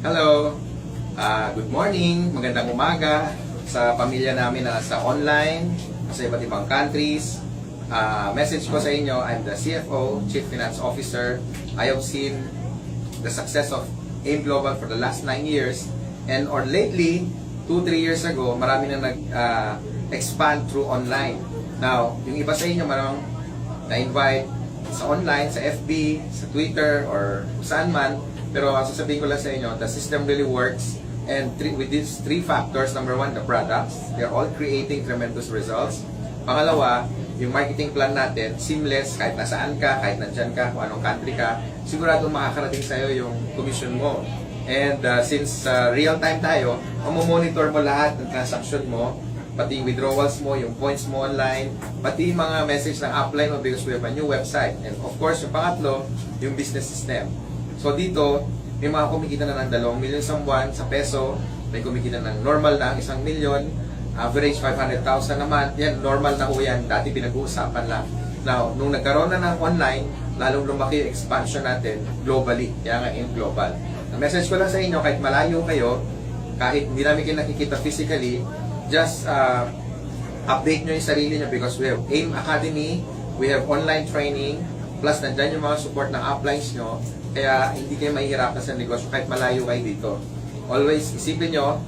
Hello! Good morning! Magandang umaga sa pamilya namin na sa online, sa iba't ibang countries. Message ko sa inyo, I'm the CFO, Chief Finance Officer. I have seen the success of AIM Global for the last 9 years. And or lately, 2-3 years ago, marami na nag-expand through online. Now, yung iba sa inyo, marang na-invite sa online, sa FB, sa Twitter, or saan man. Pero sasabihin ko lang sa inyo, the system really works. And with these 3 factors, number 1, the products. They're all creating tremendous results. Pangalawa, yung marketing plan natin, seamless, kahit nasaan ka, kahit nandyan ka, kung anong country ka, sigurado makakarating sa'yo yung commission mo. And since real time tayo, mamomonitor mo lahat ng transaction mo, pati withdrawals mo, yung points mo online, pati mga message ng upline mo because we have a new website. And of course, yung pangatlo, yung business system. So dito, may mga kumikita na ng 2 million sa buwan sa peso, may kumikita ng normal na 1 million, average 500,000 naman. Yan, normal na ho yan. Dati pinag-uusapan lang. Now, nung nagkaroon na ng online, lalong lumaki yung expansion natin globally. Kaya nga AIM Global. Ang message ko lang sa inyo, kahit malayo kayo, kahit hindi namin kayo nakikita physically, just update nyo yung sarili nyo because we have AIM Academy, we have online training, plus nandyan yung mga support ng uplines nyo, kaya hindi kayo mahihirapan sa negosyo kahit malayo kayo dito. Always isipin nyo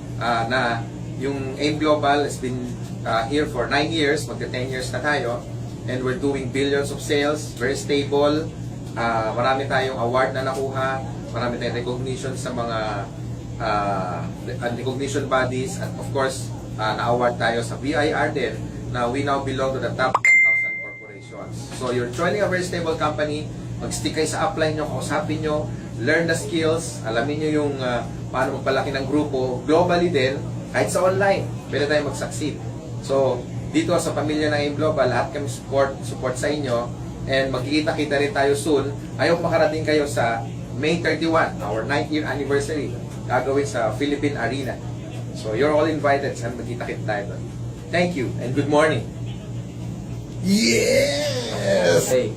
na yung AIM Global has been here for 9 years, magka 10 years na tayo, and we're doing billions of sales, very stable, marami tayong award na nakuha, marami tayong recognition sa mga recognition bodies, and of course, na-award tayo sa BIR din, na we now belong to the top 1,000 corporations. So you're joining a very stable company, mag-stick kayo sa upline nyo, kausapin nyo, learn the skills, alamin nyo yung paano magpalaki ng grupo, globally din, kahit sa online, pwede tayo mag-succeed. So, dito sa pamilya ng AIM Global, lahat kami support sa inyo, and magkikita-kita rin tayo soon. Ayaw makarating kayo sa May 31, our 9th year anniversary, gagawin sa Philippine Arena. So, you're all invited. Sana magkita-kita tayo doon. Thank you, and good morning. Yes! Okay.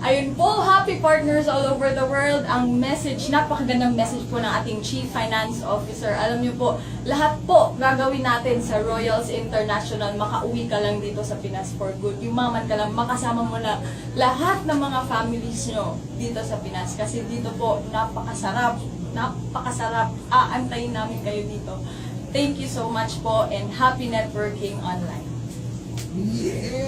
Ayun po, happy partners all over the world. Ang message, napakagandang message po ng ating Chief Finance Officer. Alam niyo po, lahat po gagawin natin sa Royals International. Makauwi ka lang dito sa Pinas for good. Yumaman ka lang, makasama mo na lahat ng mga families nyo dito sa Pinas. Kasi dito po, napakasarap. Aantayin namin kayo dito. Thank you so much po and happy networking online. Yeah!